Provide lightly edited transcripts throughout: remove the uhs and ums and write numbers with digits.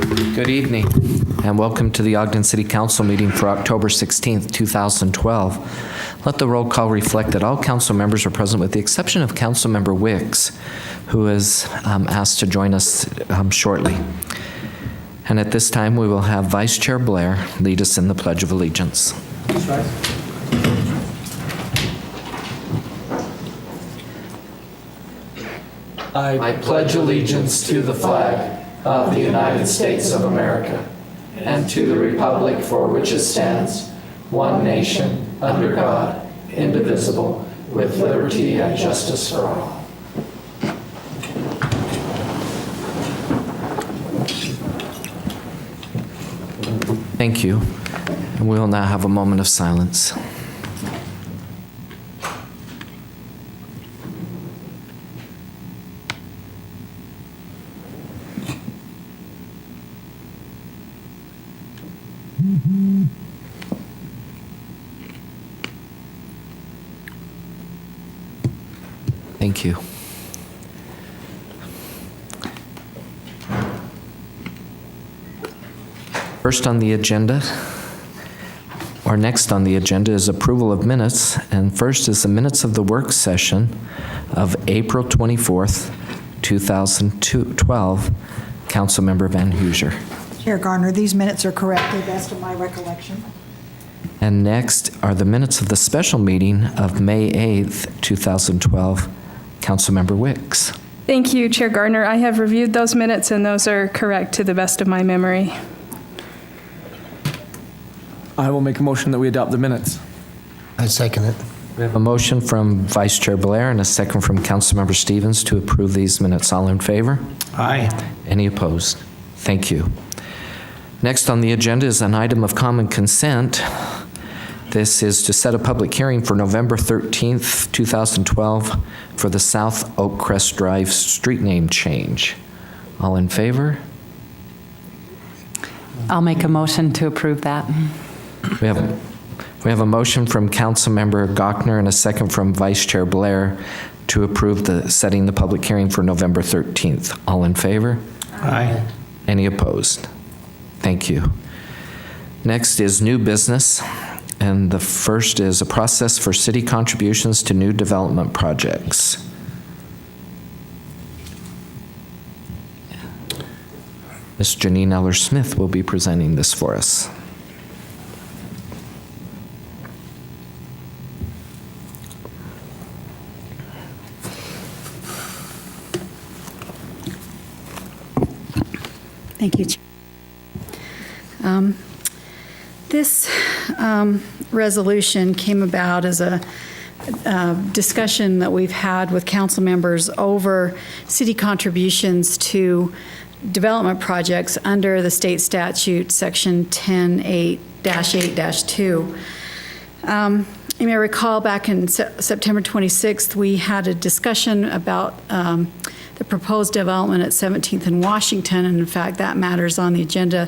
Good evening, and welcome to the Ogden City Council meeting for October 16th, 2012. Let the roll call reflect that all council members are present with the exception of Councilmember Wicks, who is asked to join us shortly. And at this time, we will have Vice Chair Blair lead us in the Pledge of Allegiance. Please rise. I pledge allegiance to the flag of the United States of America and to the republic for which it stands, one nation, under God, indivisible, with liberty and justice for all. Thank you. And we will now have a moment of silence. Thank you. First on the agenda, or next on the agenda, is approval of minutes, and first is the minutes of the work session of April 24th, 2012. Councilmember Van Hoosier. Chair Garner, these minutes are correct to the best of my recollection. And next are the minutes of the special meeting of May 8th, 2012. Councilmember Wicks. Thank you, Chair Gardner. I have reviewed those minutes, and those are correct to the best of my memory. I will make a motion that we adopt the minutes. I second it. We have a motion from Vice Chair Blair and a second from Councilmember Stevens to approve these minutes. All in favor? Aye. Any opposed? Thank you. Next on the agenda is an item of common consent. This is to set a public hearing for November 13th, 2012 for the South Oakcrest Drive street name change. All in favor? I'll make a motion to approve that. We have a motion from Councilmember Gochner and a second from Vice Chair Blair to approve setting the public hearing for November 13th. All in favor? Aye. Any opposed? Thank you. Next is new business, and the first is a process for city contributions to new development projects. Ms. Janine Eller-Smith will be presenting this for us. Thank you. This resolution came about as a discussion that we've had with council members over city contributions to development projects under the state statute, section 10-8-8-2. You may recall back in September 26th, we had a discussion about the proposed development at 17th and Washington, and in fact, that matters on the agenda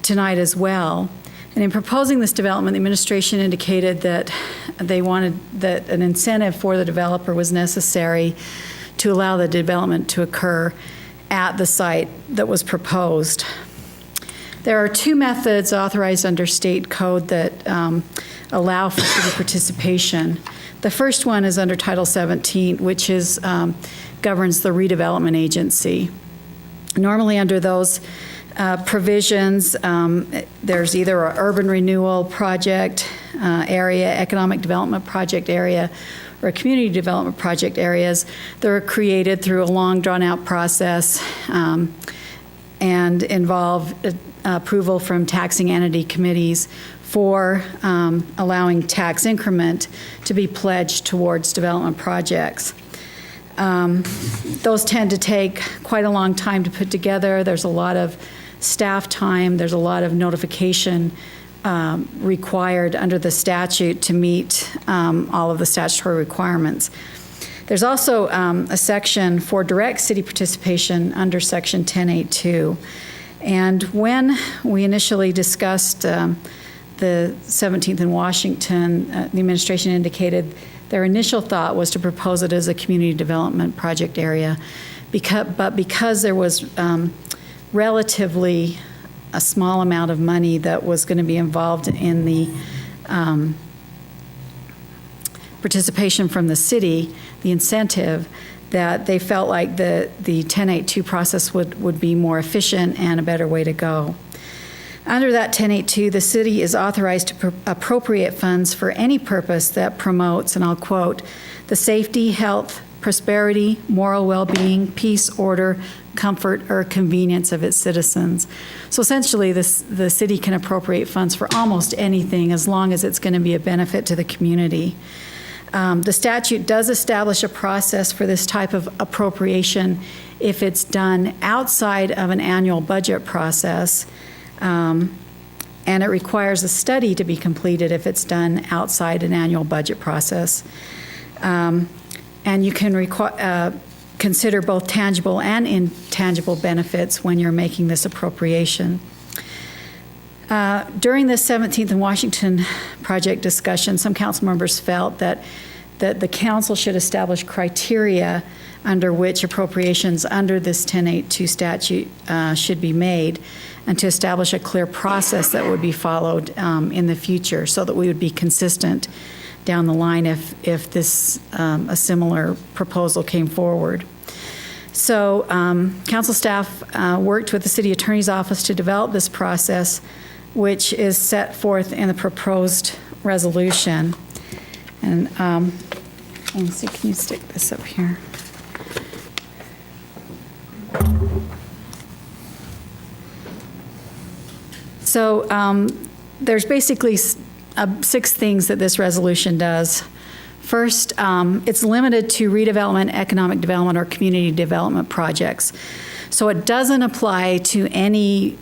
tonight as well. And in proposing this development, the administration indicated that they wanted that an incentive for the developer was necessary to allow the development to occur at the site that was proposed. There are two methods authorized under state code that allow for city participation. The first one is under Title 17, which is governs the redevelopment agency. Normally under those provisions, there's either an urban renewal project area, economic development project area, or community development project areas that are created through a long drawn-out process and involve approval from taxing entity committees for allowing tax increment to be pledged towards development projects. Those tend to take quite a long time to put together. There's a lot of staff time. There's a lot of notification required under the statute to meet all of the statutory requirements. There's also a section for direct city participation under section 10.8.2. And when we initially discussed the 17th in Washington, the administration indicated their initial thought was to propose it as a community development project area, because there was relatively a small amount of money that was going to be involved in the participation from the city, the incentive, that they felt like the 1082 process would be more efficient and a better way to go. Under that 1082, the city is authorized to appropriate funds for any purpose that promotes, and I'll quote, the safety, health, prosperity, moral well-being, peace, order, comfort, or convenience of its citizens. So essentially, the city can appropriate funds for almost anything as long as it's going to be a benefit to the community. The statute does establish a process for this type of appropriation if it's done outside of an annual budget process, and it requires a study to be completed if it's done outside an annual budget process. And you can consider both tangible and intangible benefits when you're making this appropriation. During the 17th and Washington project discussion, some council members felt that the council should establish criteria under which appropriations under this 1082 statute should be made, and to establish a clear process that would be followed in the future so that we would be consistent down the line if this a similar proposal came forward. So council staff worked with the city attorney's office to develop this process, which is set forth in the proposed resolution. And let me see, can you stick this up here? So there's basically 6 things that this resolution does. First, it's limited to redevelopment, economic development, or community development projects. So it doesn't apply to any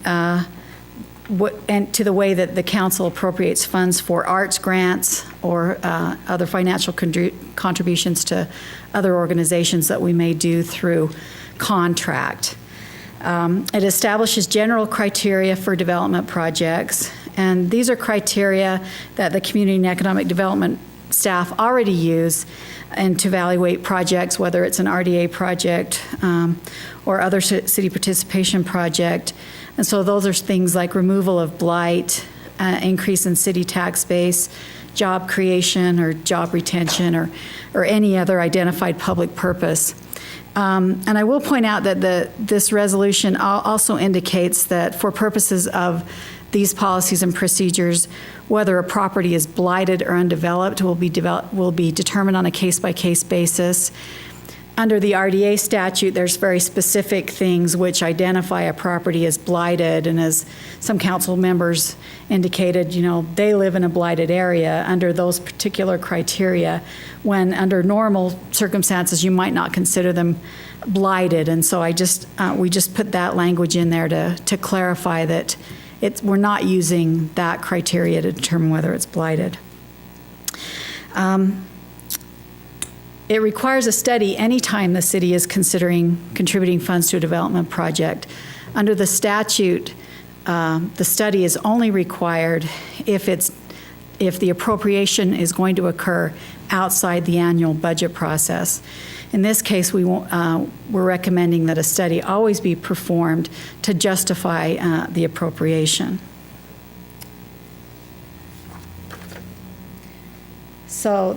and to the way that the council appropriates funds for arts grants or other financial contributions to other organizations that we may do through contract. It establishes general criteria for development projects, and these are criteria that the community and economic development staff already use and to evaluate projects, whether it's an RDA project or other city participation project. And so those are things like removal of blight, increase in city tax base, job creation or job retention, or any other identified public purpose. And I will point out that this resolution also indicates that for purposes of these policies and procedures, whether a property is blighted or undeveloped will be determined on a case-by-case basis. Under the RDA statute, there's very specific things which identify a property as blighted, and as some council members indicated, they live in a blighted area under those particular criteria, when under normal circumstances you might not consider them blighted. And so we just put that language in there to clarify that we're not using that criteria to determine whether it's blighted. It requires a study anytime the city is considering contributing funds to a development project. Under the statute, the study is only required if the appropriation is going to occur outside the annual budget process. In this case, we're recommending that a study always be performed to justify the appropriation. So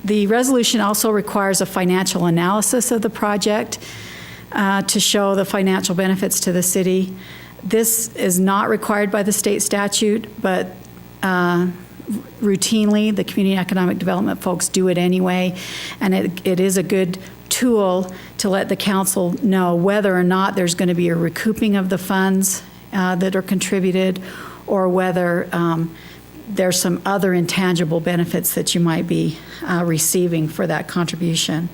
the resolution also requires a financial analysis of the project to show the financial benefits to the city. This is not required by the state statute, but routinely the community economic development folks do it anyway, and it is a good tool to let the council know whether or not there's going to be a recouping of the funds that are contributed, or whether there's some other intangible benefits that you might be receiving for that contribution.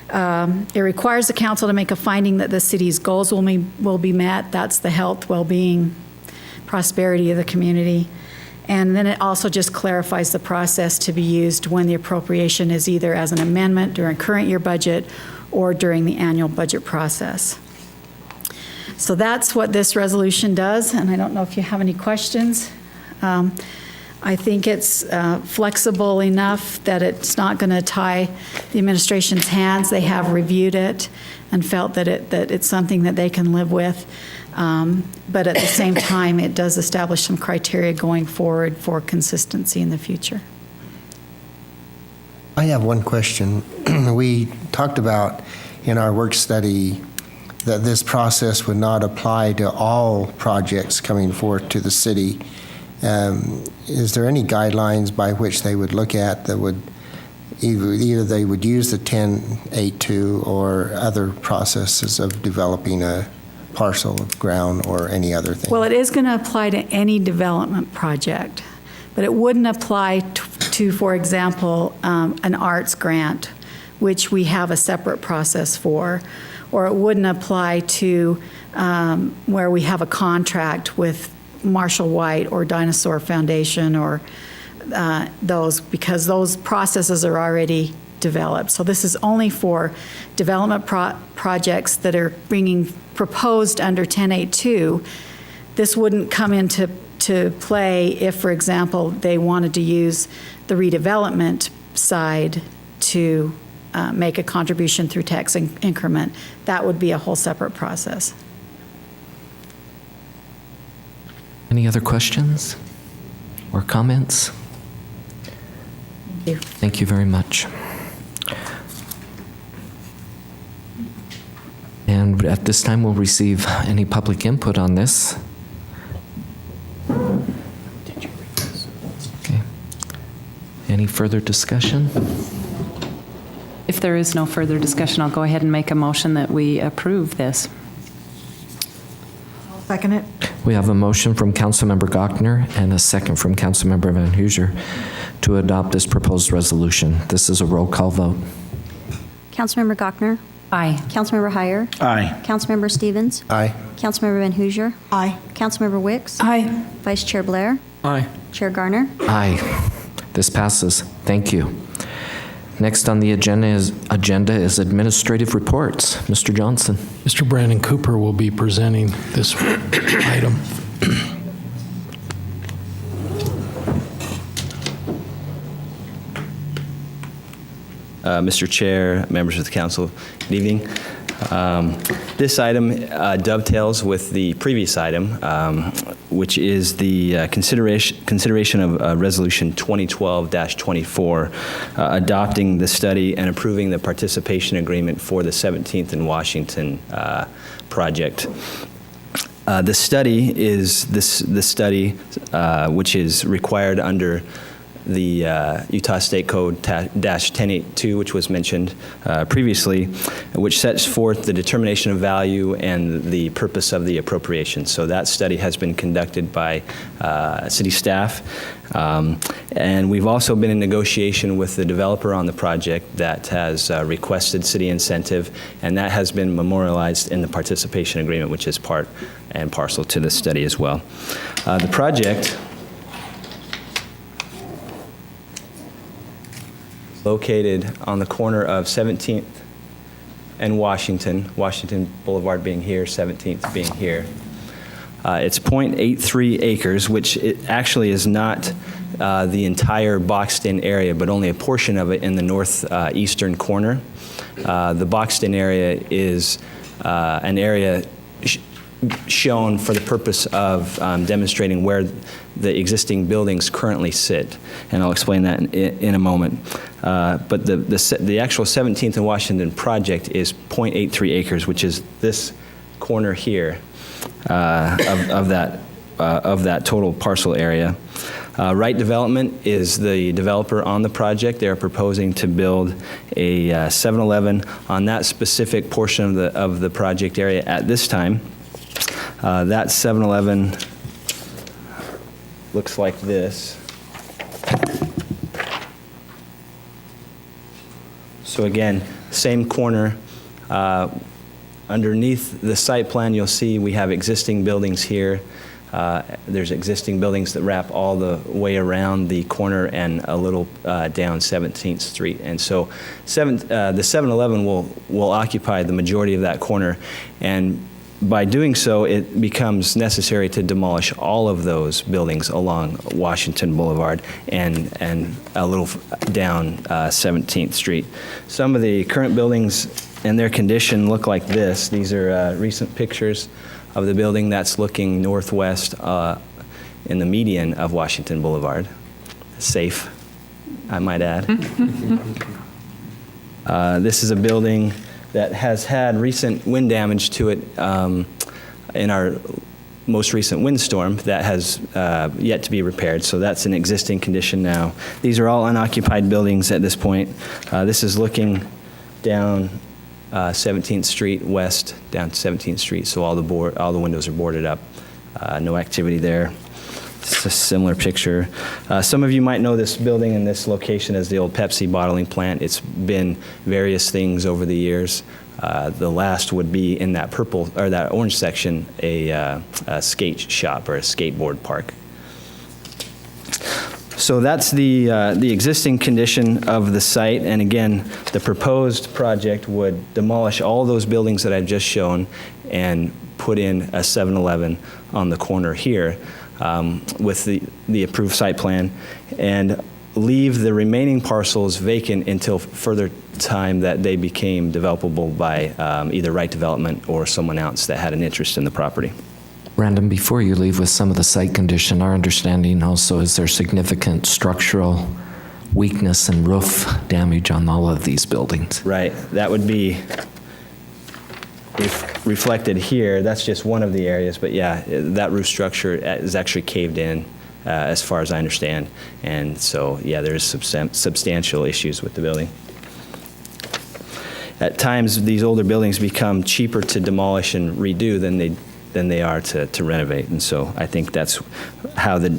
It requires the council to make a finding that the city's goals will be met. That's the health, well-being, prosperity of the community. And then it also just clarifies the process to be used when the appropriation is either as an amendment during current year budget or during the annual budget process. So that's what this resolution does, and I don't know if you have any questions. I think it's flexible enough that it's not going to tie the administration's hands. They have reviewed it and felt that it's something that they can live with. But at the same time, it does establish some criteria going forward for consistency in the future. I have one question. We talked about in our work study that this process would not apply to all projects coming forth to the city. Is there any guidelines by which they would look at that would either they would use the 1082 or other processes of developing a parcel of ground or any other thing? Well, it is going to apply to any development project, but it wouldn't apply to, for example, an arts grant, which we have a separate process for, or it wouldn't apply to where we have a contract with Marshall White or Dinosaur Foundation or those, because those processes are already developed. So this is only for development projects that are proposed under 1082. This wouldn't come into play if, for example, they wanted to use the redevelopment side to make a contribution through tax increment. That would be a whole separate process. Any other questions or comments? Thank you. Thank you very much. And at this time, we'll receive any public input on this. Okay. Any further discussion? If there is no further discussion, I'll go ahead and make a motion that we approve this. Second it. We have a motion from Councilmember Gochner and a second from Councilmember Van Huzer to adopt this proposed resolution. This is a roll call vote. Councilmember Gochner. Aye. Councilmember Heyer. Aye. Councilmember Stevens. Aye. Councilmember Van Huzer. Aye. Councilmember Wicks. Aye. Vice Chair Blair. Aye. Chair Garner. Aye. This passes. Thank you. Next on the agenda is administrative reports. Mr. Johnson. Mr. Brandon Cooper will be presenting this item. Mr. Chair, members of the council, good evening. This item dovetails with the previous item, which is the consideration of Resolution 2012-24, adopting the study and approving the participation agreement for the 17th and Washington project. The study is the study which is required under the Utah State Code -1082, which was mentioned previously, which sets forth the determination of value and the purpose of the appropriation. So that study has been conducted by city staff. And we've also been in negotiation with the developer on the project that has requested city incentive, and that has been memorialized in the participation agreement, which is part and parcel to the study as well. The project located on the corner of 17th and Washington Boulevard being here, 17th being here. It's 0.83 acres, which it actually is not the entire boxed-in area, but only a portion of it in the northeastern corner. The boxed-in area is an area shown for the purpose of demonstrating where the existing buildings currently sit, and I'll explain that in a moment. But the actual 17th and Washington project is 0.83 acres, which is this corner here of that total parcel area. Right Development is the developer on the project. They're proposing to build a 7-Eleven on that specific portion of the project area at this time. That 7-Eleven looks like this. So again, same corner. Underneath the site plan, you'll see we have existing buildings here. There's existing buildings that wrap all the way around the corner and a little down 17th Street. And so the 7-Eleven will occupy the majority of that corner. And by doing so, it becomes necessary to demolish all of those buildings along Washington Boulevard and a little down 17th Street. Some of the current buildings and their condition look like this. These are recent pictures of the building that's looking northwest in the median of Washington Boulevard. Safe, I might add. This is a building that has had recent wind damage to it in our most recent windstorm that has yet to be repaired, so that's an existing condition now. These are all unoccupied buildings at this point. This is looking down 17th Street west, down 17th Street, so all the windows are boarded up. No activity there. It's a similar picture. Some of you might know this building and this location as the old Pepsi bottling plant. It's been various things over the years. The last would be in that purple or that orange section, a skate shop or a skateboard park. So that's the existing condition of the site, and again, the proposed project would demolish all those buildings that I've just shown and put in a 7-Eleven on the corner here with the approved site plan, and leave the remaining parcels vacant until further time that they became developable by either right development or someone else that had an interest in the property. Brandon, before you leave with some of the site condition, our understanding also is there's significant structural weakness and roof damage on all of these buildings. Right, that would be reflected here. That's just one of the areas, but yeah, that roof structure is actually caved in as far as I understand. And so, yeah, there's substantial issues with the building. At times, these older buildings become cheaper to demolish and redo than they are to renovate. And so I think that's how the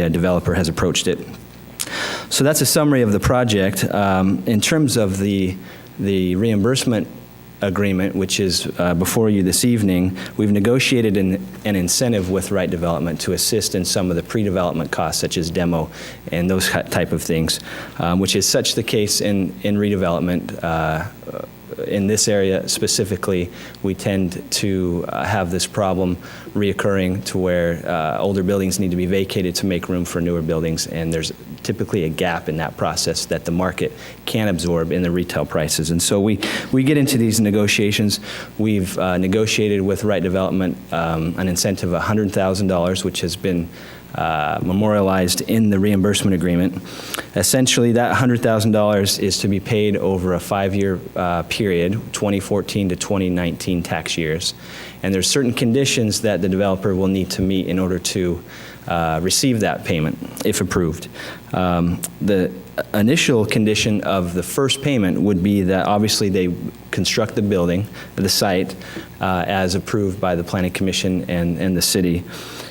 developer has approached it. So that's a summary of the project. In terms of the reimbursement agreement, which is before you this evening, we've negotiated an incentive with Right Development to assist in some of the pre-development costs, such as demo and those type of things, which is such the case in redevelopment. In this area specifically, we tend to have this problem reoccurring to where older buildings need to be vacated to make room for newer buildings, and there's typically a gap in that process that the market can't absorb in the retail prices. And so we get into these negotiations. We've negotiated with Right Development an incentive of $100,000, which has been memorialized in the reimbursement agreement. Essentially, that $100,000 is to be paid over a 5-year period, 2014 to 2019 tax years. And there's certain conditions that the developer will need to meet in order to receive that payment, if approved. The initial condition of the first payment would be that obviously they construct the building, the site, as approved by the Planning Commission and the city.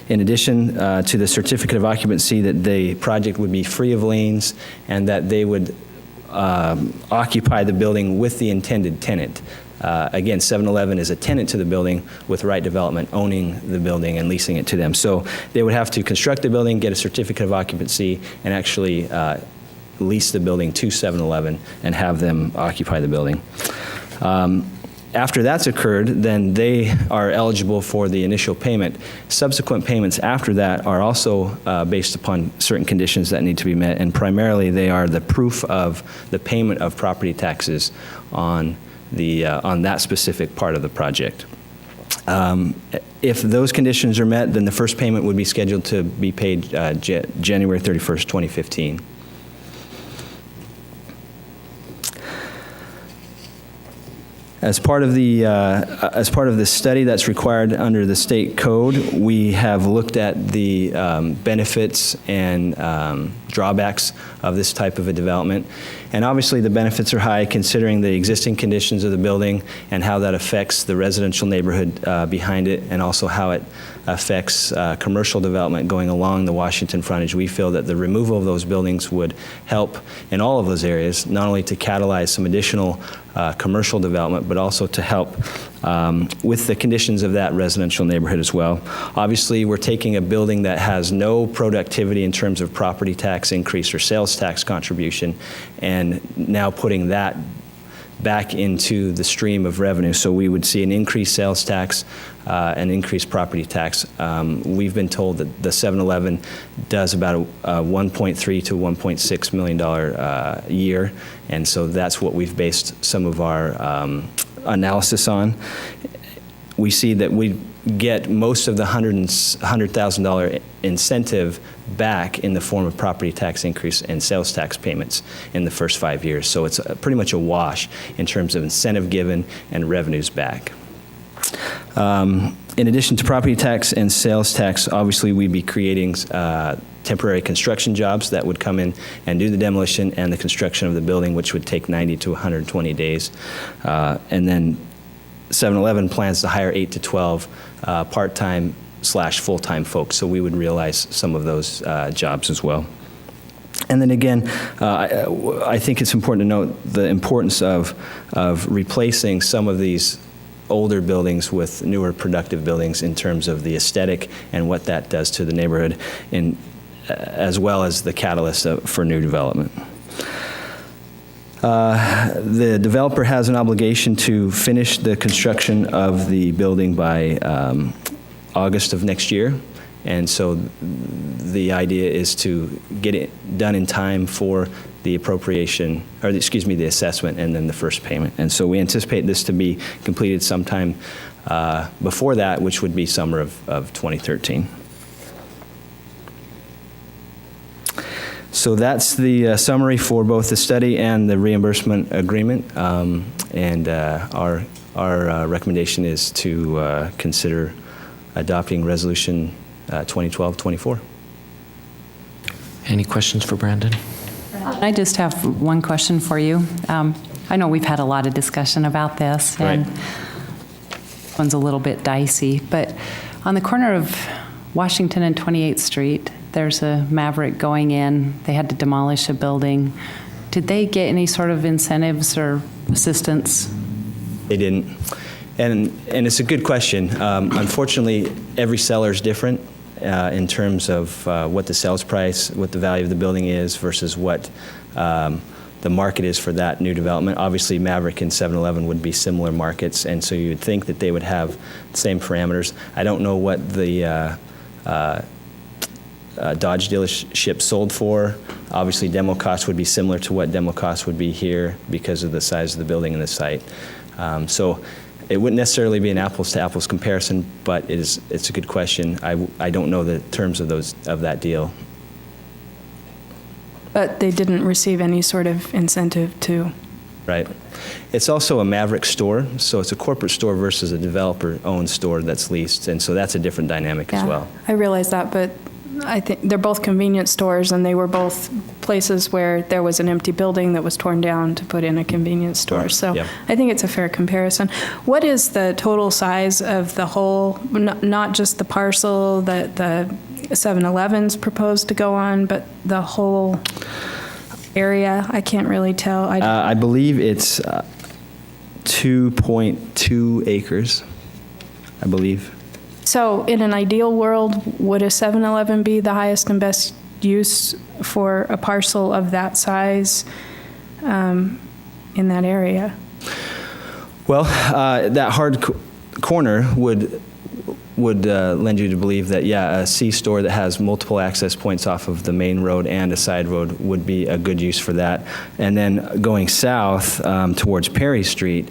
In addition to the certificate of occupancy, that the project would be free of liens and that they would occupy the building with the intended tenant. Again, 7-Eleven is a tenant to the building with Right Development owning the building and leasing it to them. So they would have to construct the building, get a certificate of occupancy, and actually lease the building to 7-Eleven and have them occupy the building. After that's occurred, then they are eligible for the initial payment. Subsequent payments after that are also based upon certain conditions that need to be met, and primarily they are the proof of the payment of property taxes on that specific part of the project. If those conditions are met, then the first payment would be scheduled to be paid January 31st, 2015. As part of the study that's required under the state code, we have looked at the benefits and drawbacks of this type of a development. And obviously the benefits are high considering the existing conditions of the building and how that affects the residential neighborhood behind it, and also how it affects commercial development going along the Washington frontage. We feel that the removal of those buildings would help in all of those areas, not only to catalyze some additional commercial development, but also to help with the conditions of that residential neighborhood as well. Obviously, we're taking a building that has no productivity in terms of property tax increase or sales tax contribution, and now putting that back into the stream of revenue. So we would see an increased sales tax, an increased property tax. We've been told that the 7-Eleven does about a $1.3 to $1.6 million year, and so that's what we've based some of our analysis on. We see that we get most of the $100,000 incentive back in the form of property tax increase and sales tax payments in the first 5 years. So it's pretty much a wash in terms of incentive given and revenues back. In addition to property tax and sales tax, obviously we'd be creating temporary construction jobs that would come in and do the demolition and the construction of the building, which would take 90 to 120 days. And then 7-Eleven plans to hire 8 to 12 part-time / full-time folks, so we would realize some of those jobs as well. And then again, I think it's important to note the importance of replacing some of these older buildings with newer productive buildings in terms of the aesthetic and what that does to the neighborhood, as well as the catalyst for new development. The developer has an obligation to finish the construction of the building by August of next year, and so the idea is to get it done in time for the appropriation, or the assessment, and then the first payment. And so we anticipate this to be completed sometime before that, which would be summer of 2013. So that's the summary for both the study and the reimbursement agreement, and our recommendation is to consider adopting Resolution 2012-24. Any questions for Brandon? I just have one question for you. I know we've had a lot of discussion about this, and this one's a little bit dicey, but on the corner of Washington and 28th Street, there's a Maverick going in. They had to demolish a building. Did they get any sort of incentives or assistance? They didn't. And it's a good question. Unfortunately, every seller is different in terms of what the sales price, what the value of the building is versus what the market is for that new development. Obviously, Maverick and 7-Eleven would be similar markets, and so you would think that they would have the same parameters. I don't know what the Dodge dealership sold for. Obviously, demo costs would be similar to what demo costs would be here because of the size of the building and the site. So it wouldn't necessarily be an apples-to-apples comparison, but it's a good question. I don't know the terms of that deal. But they didn't receive any sort of incentive to. Right. It's also a Maverick store, so it's a corporate store versus a developer-owned store that's leased, and so that's a different dynamic as well. I realize that, but I think they're both convenience stores, and they were both places where there was an empty building that was torn down to put in a convenience store. So yeah. I think it's a fair comparison. What is the total size of the whole, not just the parcel that the 7-Eleven's proposed to go on, but the whole area? I can't really tell. I believe it's 2.2 acres, I believe. So in an ideal world, would a 7-Eleven be the highest and best use for a parcel of that size in that area? Well, that hard corner would lend you to believe that, yeah, a C store that has multiple access points off of the main road and a side road would be a good use for that. And then going south towards Perry Street,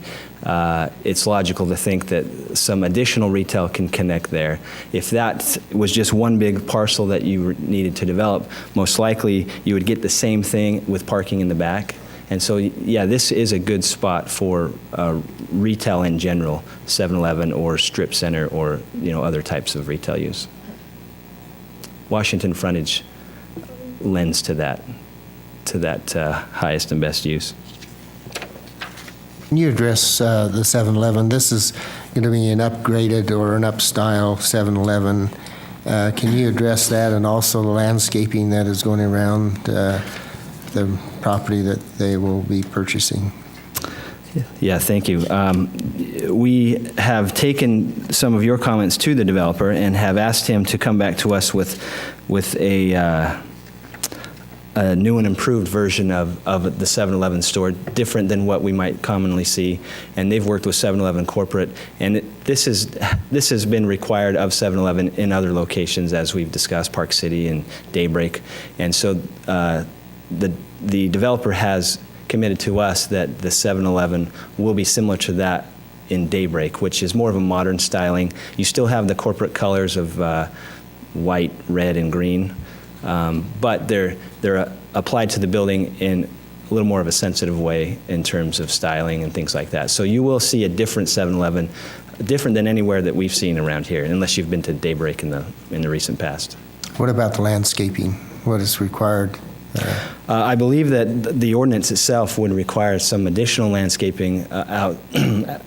it's logical to think that some additional retail can connect there. If that was just one big parcel that you needed to develop, most likely you would get the same thing with parking in the back. And so, yeah, this is a good spot for retail in general, 7-Eleven or strip center or other types of retail use. Washington frontage lends to that highest and best use. Can you address the 7-Eleven? This is going to be an upgraded or an upstyle 7-Eleven. Can you address that, and also the landscaping that is going around the property that they will be purchasing? Yeah, thank you. We have taken some of your comments to the developer and have asked him to come back to us with a new and improved version of the 7-Eleven store, different than what we might commonly see. And they've worked with 7-Eleven corporate, and this has been required of 7-Eleven in other locations, as we've discussed, Park City and Daybreak. And so the developer has committed to us that the 7-Eleven will be similar to that in Daybreak, which is more of a modern styling. You still have the corporate colors of white, red, and green, but they're applied to the building in a little more of a sensitive way in terms of styling and things like that. So you will see a different 7-Eleven, different than anywhere that we've seen around here, unless you've been to Daybreak in the recent past. What about the landscaping? What is required? I believe that the ordinance itself would require some additional landscaping out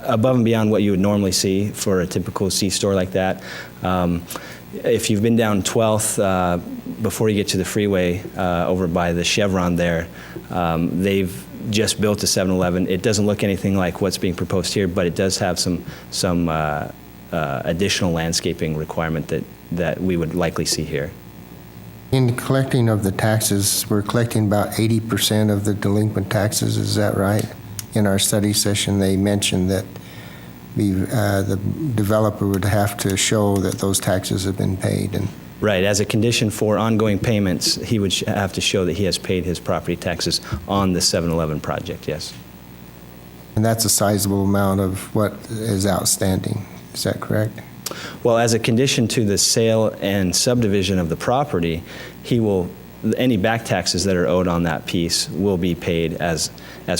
above and beyond what you would normally see for a typical C-store like that. If you've been down 12th, before you get to the freeway over by the Chevron there, they've just built a 7-Eleven. It doesn't look anything like what's being proposed here, but it does have some additional landscaping requirement that we would likely see here. In collecting of the taxes, we're collecting about 80% of the delinquent taxes, is that right? In our study session, they mentioned that the developer would have to show that those taxes have been paid. And right, as a condition for ongoing payments, he would have to show that he has paid his property taxes on the 7-Eleven project, yes. And that's a sizable amount of what is outstanding, is that correct? Well, as a condition to the sale and subdivision of the property, any back taxes that are owed on that piece will be paid as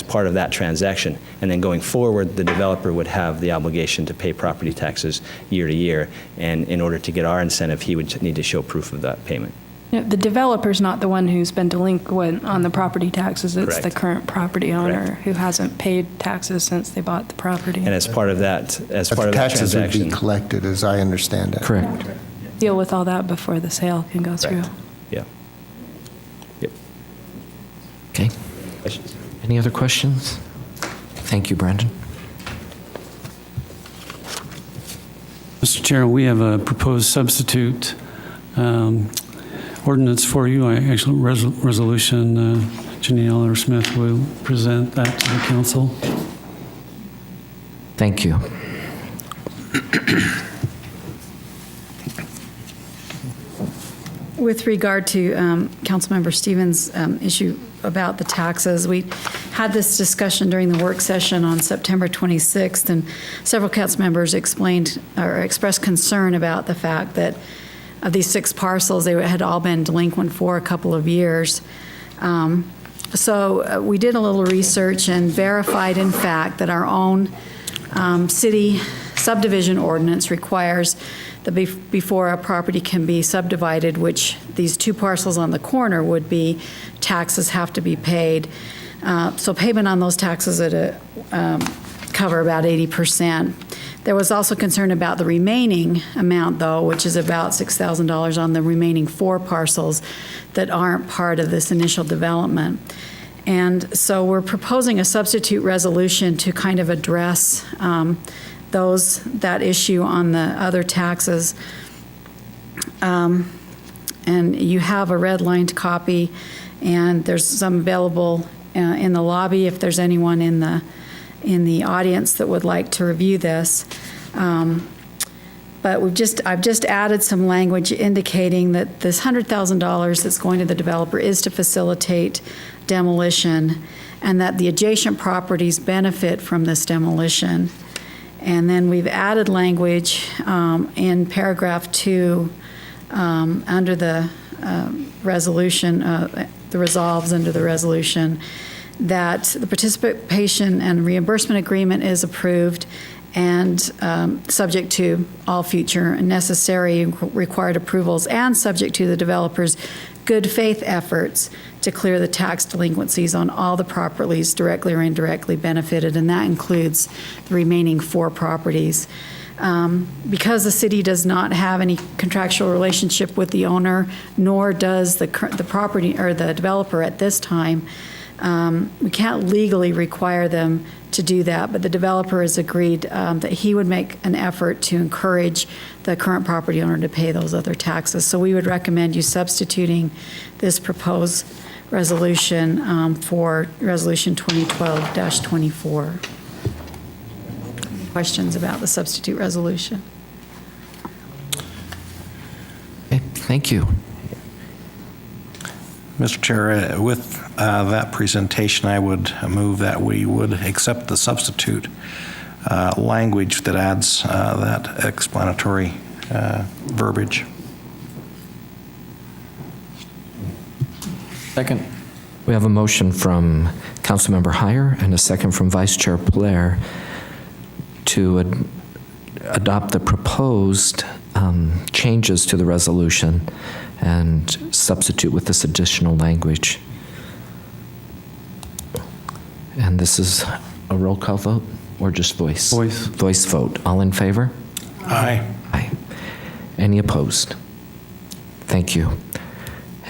part of that transaction. And then going forward, the developer would have the obligation to pay property taxes year to year. And in order to get our incentive, he would need to show proof of that payment. Yeah, the developer's not the one who's been delinquent on the property taxes. It's Correct. the current property owner Correct. who hasn't paid taxes since they bought the property. And as part of that, But the taxes would be transaction. collected, as I understand it. Correct. Deal with all that before the sale can go through. Correct. Yeah. Yep. Okay. Questions? Any other questions? Thank you, Brandon. Mr. Chair, we have a proposed substitute ordinance for you. Resolution, Janine Eller-Smith will present that to the council. Thank you. With regard to Councilmember Stevens' issue about the taxes, we had this discussion during the work session on September 26th, and several council members explained or expressed concern about the fact that of these 6 parcels, they had all been delinquent for a couple of years. So we did a little research and verified, in fact, that our own city subdivision ordinance requires that before a property can be subdivided, which these 2 parcels on the corner would be, taxes have to be paid. So payment on those taxes cover about 80%. There was also concern about the remaining amount, though, which is about $6,000 on the remaining 4 parcels that aren't part of this initial development. And so we're proposing a substitute resolution to kind of address that issue on the other taxes. And you have a red-lined copy, and there's some available in the lobby if there's anyone in the audience that would like to review this. But I've just added some language indicating that this $100,000 that's going to the developer is to facilitate demolition, and that the adjacent properties benefit from this demolition. And then we've added language in paragraph 2 under the resolution, the resolves under the resolution, that the participation and reimbursement agreement is approved and subject to all future necessary required approvals, and subject to the developer's good faith efforts to clear the tax delinquencies on all the properties directly or indirectly benefited, and that includes the remaining 4 properties. Because the city does not have any contractual relationship with the owner, nor does the property or the developer at this time, we can't legally require them to do that, but the developer has agreed that he would make an effort to encourage the current property owner to pay those other taxes. So we would recommend you substituting this proposed resolution for Resolution 2012-24. Questions about the substitute resolution? Okay, thank you. Mr. Chair, with that presentation, I would move that we would accept the substitute language that adds that explanatory verbiage. Second. We have a motion from Councilmember Heyer and a second from Vice Chair Blair to adopt the proposed changes to the resolution and substitute with this additional language. And this is a roll call vote or just voice? Voice. Voice vote. All in favor? Aye. Aye. Any opposed? Thank you.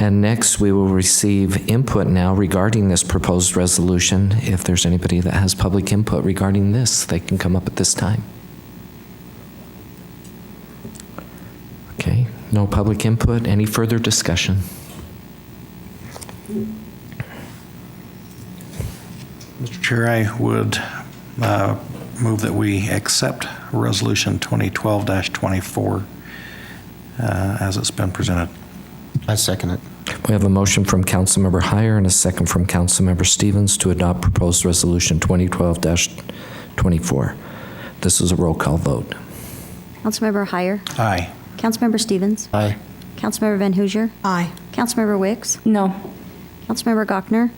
And next, we will receive input now regarding this proposed resolution. If there's anybody that has public input regarding this, they can come up at this time. Okay, no public input. Any further discussion? Mr. Chair, I would move that we accept Resolution 2012-24 as it's been presented. I second it. We have a motion from Councilmember Heyer and a second from Councilmember Stevens to adopt proposed resolution 2012-24. This is a roll call vote. Councilmember Heyer, Aye. Councilmember Stevens, Aye. Councilmember Van Hoosier, Aye. Councilmember Wicks, No. Councilmember Gochner,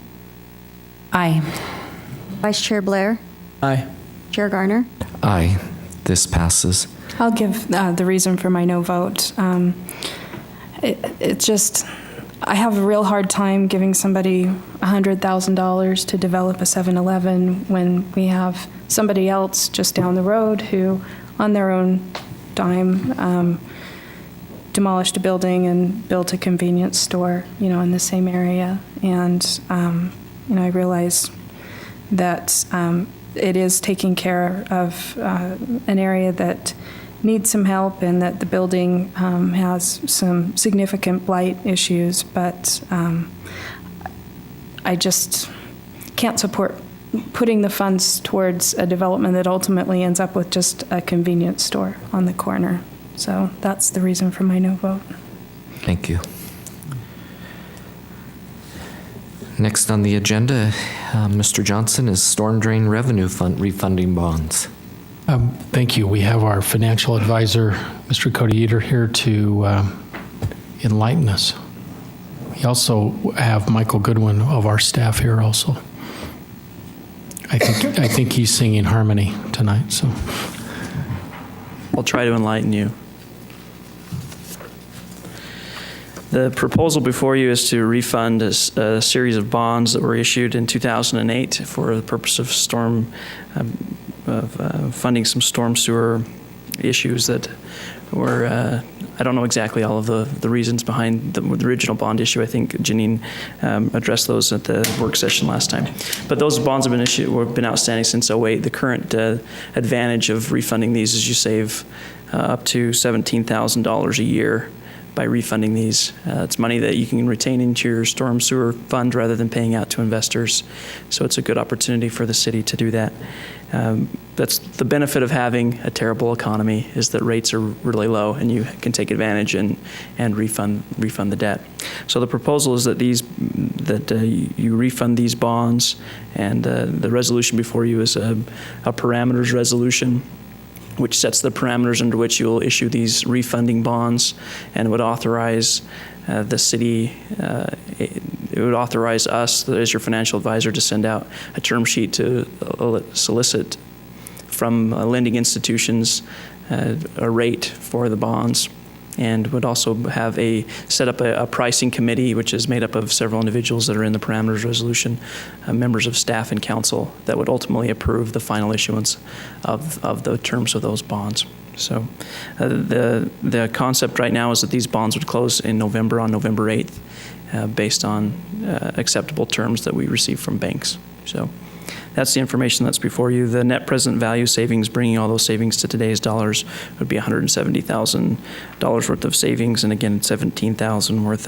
Aye. Vice Chair Blair, Aye. Chair Garner. Aye. This passes. I'll give the reason for my no vote. It just, I have a real hard time giving somebody $100,000 to develop a 7-Eleven when we have somebody else just down the road who, on their own dime, demolished a building and built a convenience store, in the same area. And, I realize that it is taking care of an area that needs some help and that the building has some significant blight issues, but I just can't support putting the funds towards a development that ultimately ends up with just a convenience store on the corner. So that's the reason for my no vote. Thank you. Next on the agenda, Mr. Johnson, is storm drain revenue fund refunding bonds. Thank you. We have our financial advisor, Mr. Cody Eater, here to enlighten us. We also have Michael Goodwin of our staff here also. I think he's singing harmony tonight, so. I'll try to enlighten you. The proposal before you is to refund a series of bonds that were issued in 2008 for the purpose of funding some storm sewer issues that were, I don't know exactly all of the reasons behind the original bond issue. I think Janine addressed those at the work session last time. But those bonds have been outstanding since 08. The current advantage of refunding these is you save up to $17,000 a year by refunding these. It's money that you can retain into your storm sewer fund rather than paying out to investors. So it's a good opportunity for the city to do that. That's the benefit of having a terrible economy, is that rates are really low and you can take advantage and refund the debt. So the proposal is that you refund these bonds, and the resolution before you is a parameters resolution, which sets the parameters under which you will issue these refunding bonds, and would authorize the city, it would authorize us as your financial advisor to send out a term sheet to solicit from lending institutions a rate for the bonds, and would also have set up a pricing committee, which is made up of several individuals that are in the parameters resolution, members of staff and council, that would ultimately approve the final issuance of the terms of those bonds. So the concept right now is that these bonds would close in November, on November 8th, based on acceptable terms that we receive from banks. So that's the information that's before you. The net present value savings, bringing all those savings to today's dollars, would be $170,000 worth of savings, and again, $17,000 worth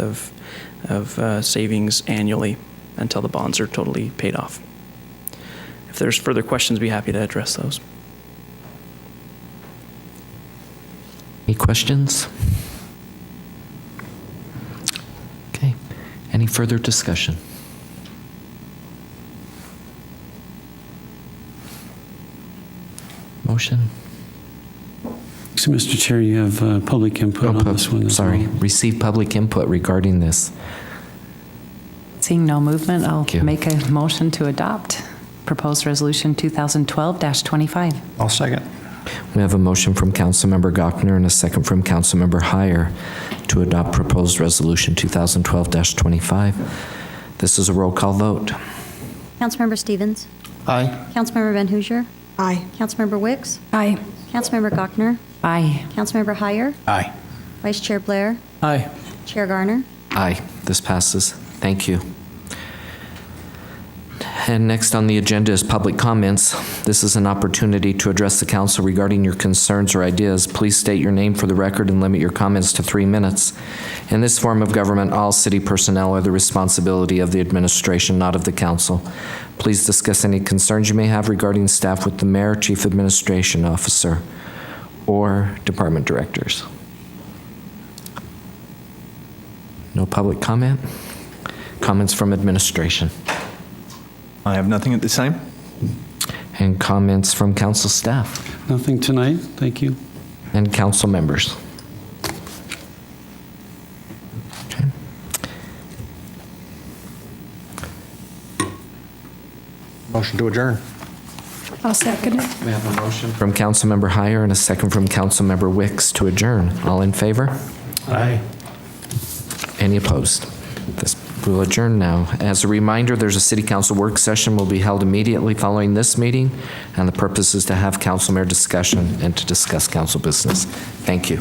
of savings annually. until the bonds are totally paid off. If there's further questions, be happy to address those. Any questions? Okay. Any further discussion? Motion? So, Mr. Chair, you have public input on this one as Sorry. well. Receive public input regarding this. Seeing no movement, I'll Thank you. make a motion to adopt proposed resolution 2012-25. I'll second. We have a motion from Councilmember Gochner and a second from Councilmember Heyer to adopt proposed resolution 2012-25. This is a roll call vote. Councilmember Stevens. Aye. Councilmember Van Hoosier. Aye. Councilmember Wicks. Aye. Councilmember Gochner. Aye. Councilmember Heyer. Aye. Vice Chair Blair. Aye. Chair Garner. Aye. This passes. Thank you. And next on the agenda is public comments. This is an opportunity to address the council regarding your concerns or ideas. Please state your name for the record and limit your comments to 3 minutes. In this form of government, all city personnel are the responsibility of the administration, not of the council. Please discuss any concerns you may have regarding staff with the mayor, chief administration officer, or department directors. No public comment? Comments from administration? I have nothing at this time. And comments from council staff Nothing tonight. Thank you. and council members? Okay. Motion to adjourn. I'll second it. We have a motion from Councilmember Heyer and a second from Councilmember Wicks to adjourn. All in favor? Aye. Any opposed? This will adjourn now. As a reminder, there's a city council work session will be held immediately following this meeting, and the purpose is to have council mayor discussion and to discuss council business. Thank you.